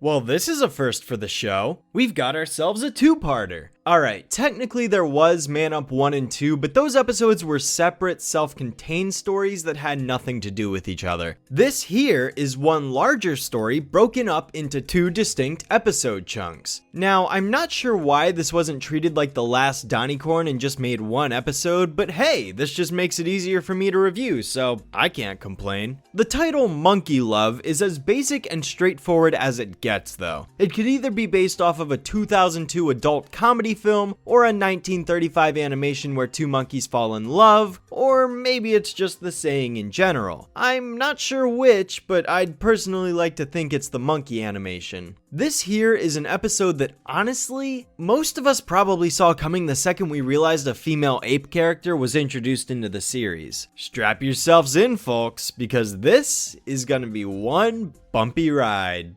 Well, this is a first for the show. We've got ourselves a two-parter. Alright, technically there was Man Up 1 and 2, but those episodes were separate, self-contained stories that had nothing to do with each other. This here is one larger story broken up into two distinct episode chunks. Now, I'm not sure why this wasn't treated like the Last Donnycorn and just made one episode, but hey, this just makes it easier for me to review, so I can't complain. The title Monkey Love is as basic and straightforward as it gets though. It could either be based off of a 2002 adult comedy film or a 1935 animation where two monkeys fall in love, or maybe it's just the saying in general. I'm not sure which, but I'd personally like to think it's the monkey animation. This here is an episode that honestly, most of us probably saw coming the second we realized a female ape character was introduced into the series. Strap yourselves in, folks, because this is gonna be one bumpy ride.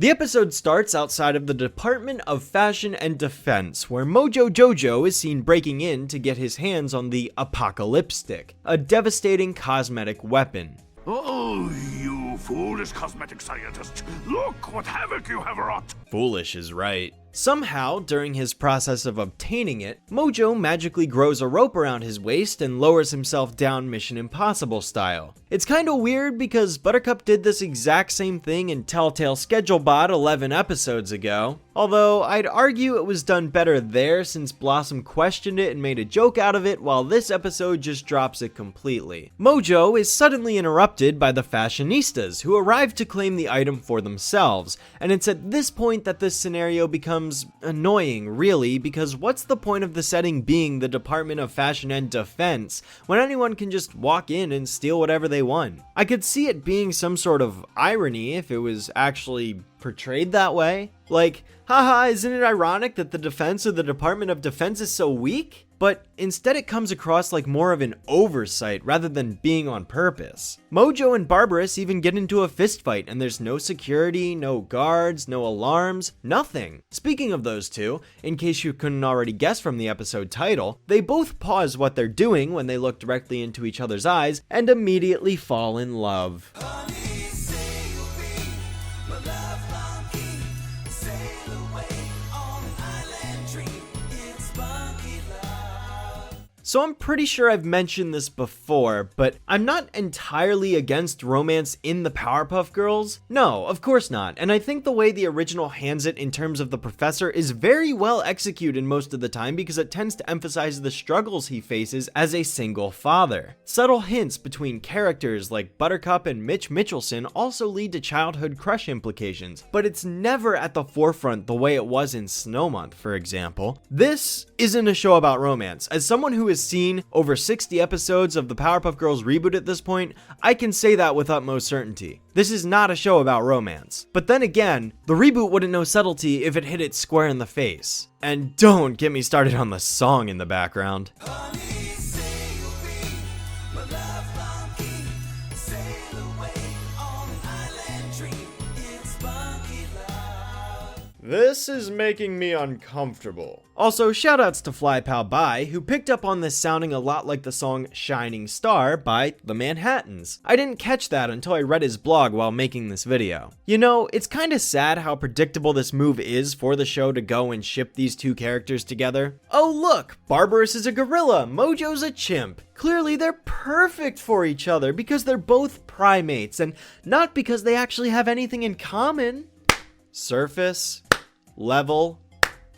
The episode starts outside of the Department of Fashion and Defense, where Mojo Jojo is seen breaking in to get his hands on the Apocalypse-Stick, a devastating cosmetic weapon. Oh, you foolish cosmetic scientist! Look what havoc you have wrought! Foolish is right. Somehow, during his process of obtaining it, Mojo magically grows a rope around his waist and lowers himself down Mission Impossible style. It's kinda weird because Buttercup did this exact same thing in Telltale Schedulebot 11 episodes ago, although I'd argue it was done better there since Blossom questioned it and made a joke out of it, while this episode just drops it completely. Mojo is suddenly interrupted by the fashionistas, who arrive to claim the item for themselves, and it's at this point that this scenario becomes annoying, really, because what's the point of the setting being the Department of Fashion and Defense when anyone can just walk in and steal whatever they want? I could see it being some sort of irony if it was actually portrayed that way. Like, haha, isn't it ironic that the defense of the Department of Defense is so weak? But instead it comes across like more of an oversight rather than being on purpose. Mojo and Barbarus even get into a fist fight and there's no security, no guards, no alarms, nothing. Speaking of those two, in case you couldn't already guess from the episode title, they both pause what they're doing when they look directly into each other's eyes and immediately fall in love. So I'm pretty sure I've mentioned this before, but I'm not entirely against romance in the Powerpuff Girls. No, of course not, and I think the way the original hands it in terms of the professor is very well executed most of the time because it tends to emphasize the struggles he faces as a single father. Subtle hints between characters like Buttercup and Mitch Mitchelson also lead to childhood crush implications, but it's never at the forefront the way it was in Snow Month, for example. This isn't a show about romance. As someone who has seen over 60 episodes of the Powerpuff Girls reboot at this point, I can say that with utmost certainty. This is not a show about romance. But then again, the reboot wouldn't know subtlety if it hit it square in the face. And don't get me started on the song in the background. This is making me uncomfortable. Also, shoutouts to Fly-Pow-Bye, who picked up on this sounding a lot like the song Shining Star by the Manhattans. I didn't catch that until I read his blog while making this video. You know, it's kinda sad how predictable this move is for the show to go and ship these two characters together. Oh look, Barbarus is a gorilla, Mojo's a chimp. Clearly they're perfect for each other because they're both primates, and not because they actually have anything in common. Surface level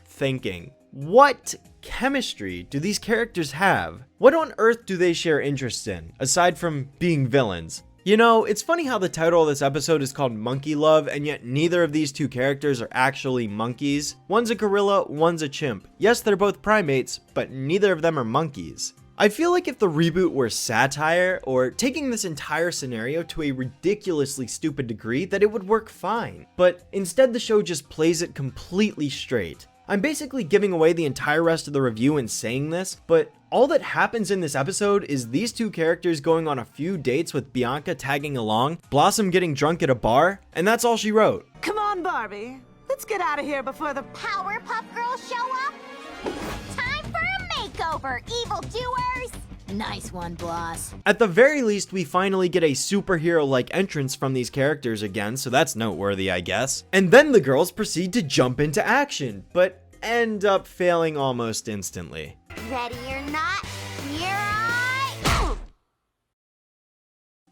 thinking. What chemistry do these characters have? What on earth do they share interests in, aside from being villains? You know, it's funny how the title of this episode is called Monkey Love, and yet neither of these two characters are actually monkeys. One's a gorilla, one's a chimp. Yes, they're both primates, but neither of them are monkeys. I feel like if the reboot were satire, or taking this entire scenario to a ridiculously stupid degree, that it would work fine. But instead the show just plays it completely straight. I'm basically giving away the entire rest of the review in saying this, but all that happens in this episode is these two characters going on a few dates with Bianca tagging along, Blossom getting drunk at a bar, and that's all she wrote. Come on, Barbie. Let's get out of here before the Powerpuff Girls show up? Time for a makeover, evildoers! Nice one, boss. At the very least, we finally get a superhero-like entrance from these characters again, so that's noteworthy, I guess. And then the girls proceed to jump into action, but end up failing almost instantly. Ready or not, here I...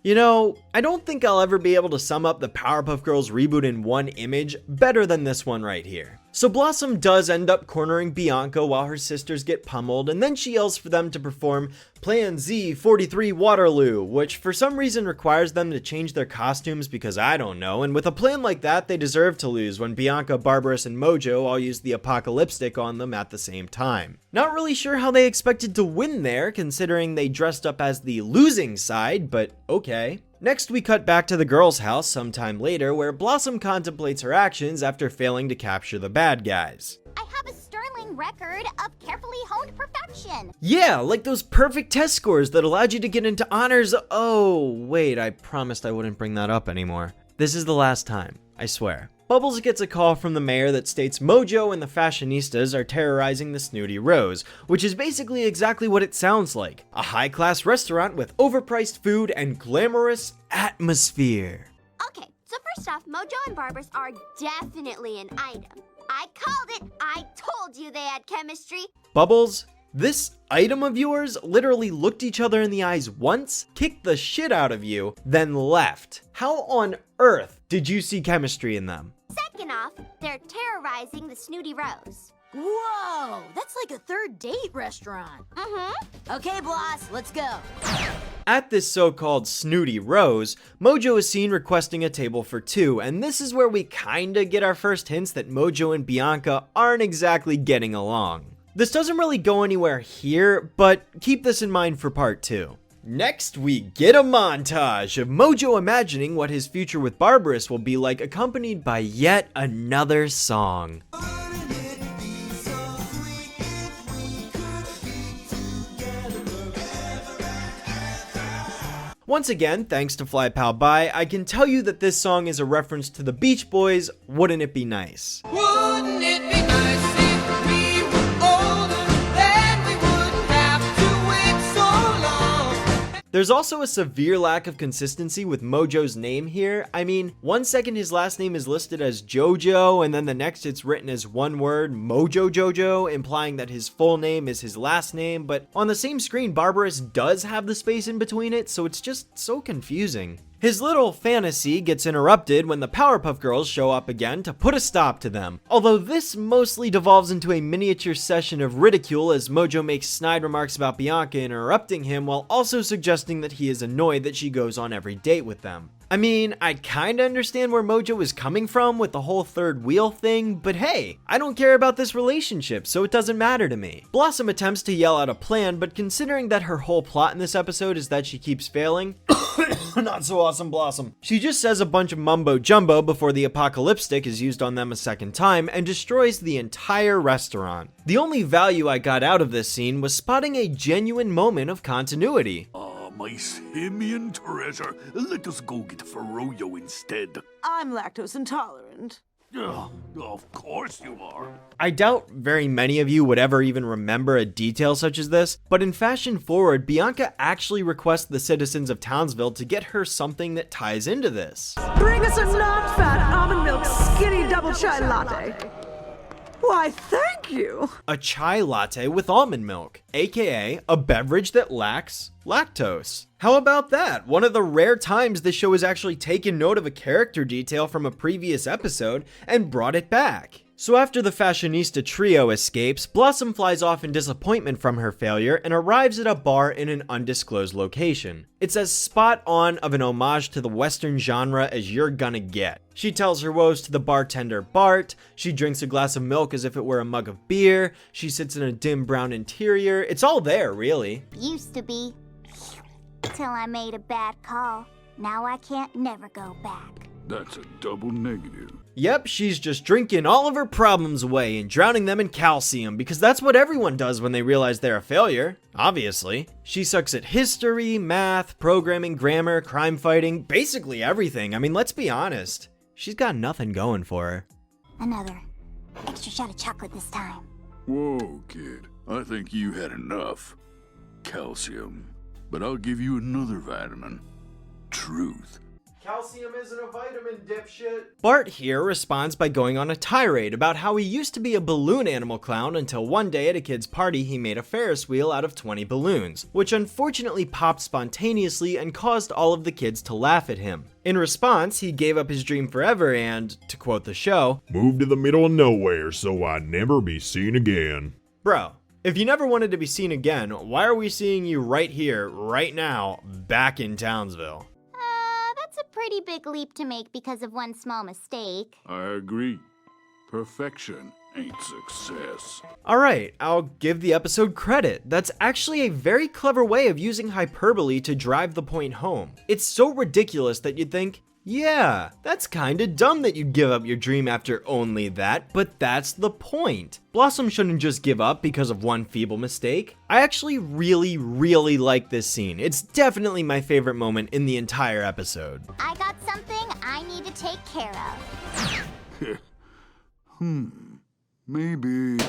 You know, I don't think I'll ever be able to sum up the Powerpuff Girls reboot in one image better than this one right here. So Blossom does end up cornering Bianca while her sisters get pummeled, and then she yells for them to perform Plan Z43 Waterloo, which for some reason requires them to change their costumes because I don't know, and with a plan like that, they deserve to lose when Bianca, Barbarus, and Mojo all use the apocalyptic on them at the same time. Not really sure how they expected to win there, considering they dressed up as the losing side, but okay. Next, we cut back to the girls' house sometime later, where Blossom contemplates her actions after failing to capture the bad guys. I have a sterling record of carefully honed perfection. Yeah, like those perfect test scores that allowed you to get into honors. Oh, wait, I promised I wouldn't bring that up anymore. This is the last time, I swear. Bubbles gets a call from the mayor that states Mojo and the fashionistas are terrorizing the Snooty Rose, which is basically exactly what it sounds like. A high-class restaurant with overpriced food and glamorous atmosphere. Okay, so first off, Mojo and Barbarus are definitely an item. I called it. I told you they had chemistry. Bubbles, this item of yours literally looked each other in the eyes once, kicked the shit out of you, then left. How on earth did you see chemistry in them? Second off, they're terrorizing the Snooty Rose. Whoa, that's like a third date restaurant. Okay, boss, let's go. At this so-called Snooty Rose, Mojo is seen requesting a table for two, and this is where we kinda get our first hints that Mojo and Bianca aren't exactly getting along. This doesn't really go anywhere here, but keep this in mind for part 2. Next, we get a montage of Mojo imagining what his future with Barbarus will be like, accompanied by yet another song. Once again, thanks to Fly-Pow-Bye, I can tell you that this song is a reference to the Beach Boys' Wouldn't It Be Nice? Wouldn't it be nice if we were older, then we wouldn't have to wait so long? There's also a severe lack of consistency with Mojo's name here. I mean, one second his last name is listed as Jojo, and then the next it's written as one word, Mojo Jojo, implying that his full name is his last name, but on the same screen, Barbarus does have the space in between it, so it's just so confusing. His little fantasy gets interrupted when the Powerpuff Girls show up again to put a stop to them. Although this mostly devolves into a miniature session of ridicule as Mojo makes snide remarks about Bianca interrupting him while also suggesting that he is annoyed that she goes on every date with them. I mean, I kinda understand where Mojo is coming from with the whole third wheel thing, but hey, I don't care about this relationship, so it doesn't matter to me. Blossom attempts to yell out a plan, but considering that her whole plot in this episode is that she keeps failing, not so awesome Blossom. She just says a bunch of mumbo jumbo before the apocalyptic is used on them a second time and destroys the entire restaurant. The only value I got out of this scene was spotting a genuine moment of continuity. My simian treasure. Let us go get Froyo instead. I'm lactose intolerant. Ugh, of course you are. I doubt very many of you would ever even remember a detail such as this, but in Fashion Forward, Bianca actually requests the citizens of Townsville to get her something that ties into this. Bring us a non-fat almond milk skinny double chai latte. Why, thank you. A chai latte with almond milk, aka a beverage that lacks lactose. How about that? One of the rare times this show has actually taken note of a character detail from a previous episode and brought it back. So after the fashionista trio escapes, Blossom flies off in disappointment from her failure and arrives at a bar in an undisclosed location. It's as spot on of an homage to the Western genre as you're gonna get. She tells her woes to the bartender Bart, she drinks a glass of milk as if it were a mug of beer, she sits in a dim brown interior, it's all there really. Used to be. Till I made a bad call. Now I can't never go back. That's a double negative. Yep, she's just drinking all of her problems away and drowning them in calcium because that's what everyone does when they realize they're a failure, obviously. She sucks at history, math, programming, grammar, crime fighting, basically everything. I mean, let's be honest. She's got nothing going for her. Another extra shot of chocolate this time. Whoa, kid. I think you had enough. Calcium. but I'll give you another vitamin. Truth. Calcium isn't a vitamin, dipshit. Bart here responds by going on a tirade about how he used to be a balloon animal clown until one day at a kid's party he made a Ferris wheel out of 20 balloons, which unfortunately popped spontaneously and caused all of the kids to laugh at him. In response, he gave up his dream forever and, to quote the show, moved to the middle of nowhere so I'd never be seen again. Bro, if you never wanted to be seen again, why are we seeing you right here, right now, back in Townsville? That's a pretty big leap to make because of one small mistake. I agree. Perfection ain't success. Alright, I'll give the episode credit. That's actually a very clever way of using hyperbole to drive the point home. It's so ridiculous that you'd think, yeah, that's kinda dumb that you'd give up your dream after only that, but that's the point. Blossom shouldn't just give up because of one feeble mistake. I actually really like this scene. It's definitely my favorite moment in the entire episode. I got something I need to take care of. Maybe.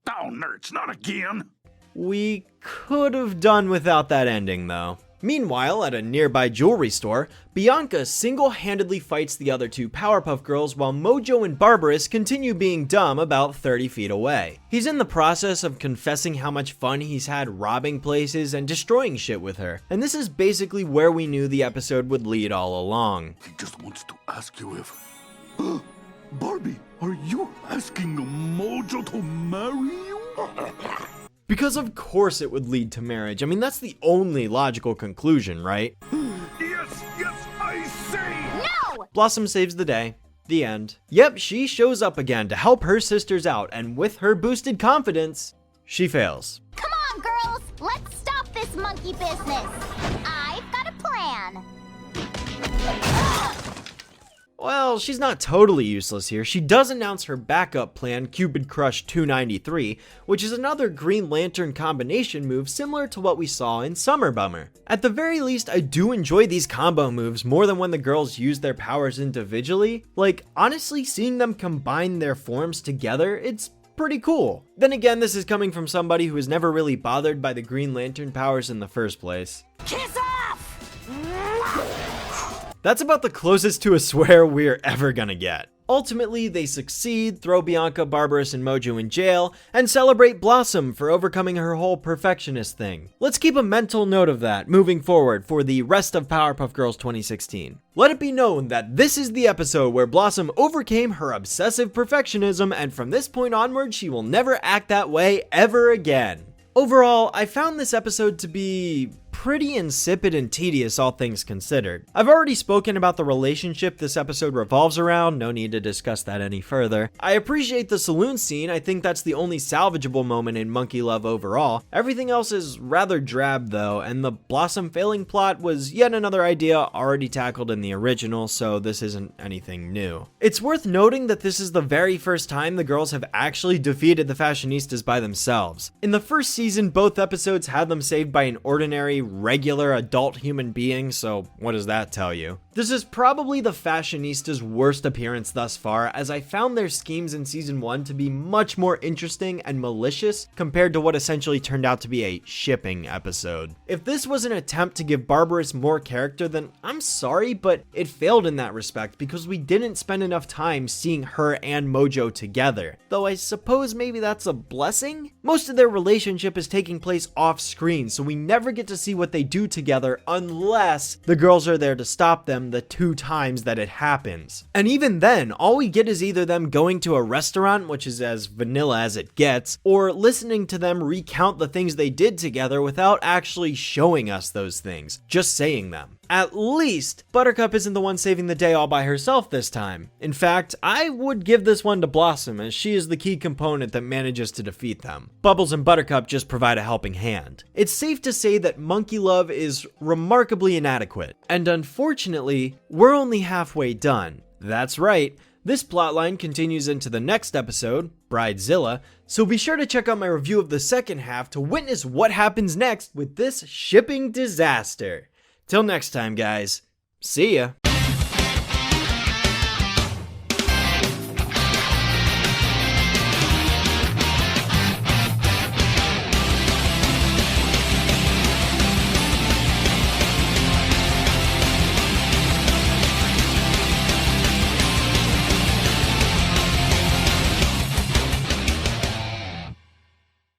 Oh, nerds, not again! We could have done without that ending though. Meanwhile, at a nearby jewelry store, Bianca single-handedly fights the other two Powerpuff Girls while Mojo and Barbarus continue being dumb about 30 feet away. He's in the process of confessing how much fun he's had robbing places and destroying shit with her, and this is basically where we knew the episode would lead all along. He just wants to ask you if... Barbie, are you asking Mojo to marry you? Because of course it would lead to marriage. I mean, that's the only logical conclusion, right? Yes, I say! No! Blossom saves the day. The end. Yep, she shows up again to help her sisters out, and with her boosted confidence, she fails. Come on, girls! Let's stop this monkey business! I've got a plan! Well, she's not totally useless here. She does announce her backup plan, Cupid Crush 293, which is another Green Lantern combination move similar to what we saw in Summer Bummer. At the very least, I do enjoy these combo moves more than when the girls use their powers individually. Like, honestly, seeing them combine their forms together, it's pretty cool. Then again, this is coming from somebody who was never really bothered by the Green Lantern powers in the first place. Kiss off! That's about the closest to a swear we're ever gonna get. Ultimately, they succeed, throw Bianca, Barbarus, and Mojo in jail, and celebrate Blossom for overcoming her whole perfectionist thing. Let's keep a mental note of that moving forward for the rest of Powerpuff Girls 2016. Let it be known that this is the episode where Blossom overcame her obsessive perfectionism, and from this point onward, she will never act that way ever again. Overall, I found this episode to be pretty insipid and tedious, all things considered. I've already spoken about the relationship this episode revolves around, no need to discuss that any further. I appreciate the saloon scene, I think that's the only salvageable moment in Monkey Love overall. Everything else is rather drab though, and the Blossom failing plot was yet another idea already tackled in the original, so this isn't anything new. It's worth noting that this is the very first time the girls have actually defeated the Fashionistas by themselves. In the first season, both episodes had them saved by an ordinary, regular adult human being, so what does that tell you? This is probably the Fashionistas' worst appearance thus far, as I found their schemes in season 1 to be much more interesting and malicious compared to what essentially turned out to be a shipping episode. If this was an attempt to give Barbarus more character, then I'm sorry, but it failed in that respect because we didn't spend enough time seeing her and Mojo together. Though I suppose maybe that's a blessing? Most of their relationship is taking place off screen, so we never get to see what they do together unless the girls are there to stop them the 2 times that it happens. And even then, all we get is either them going to a restaurant, which is as vanilla as it gets, or listening to them recount the things they did together without actually showing us those things, just saying them. At least, Buttercup isn't the one saving the day all by herself this time. In fact, I would give this one to Blossom, as she is the key component that manages to defeat them. Bubbles and Buttercup just provide a helping hand. It's safe to say that Monkey Love is remarkably inadequate, and unfortunately, we're only halfway done. That's right, this plotline continues into the next episode, Bridezilla, so be sure to check out my review of the second half to witness what happens next with this shipping disaster. Till next time, guys. See ya.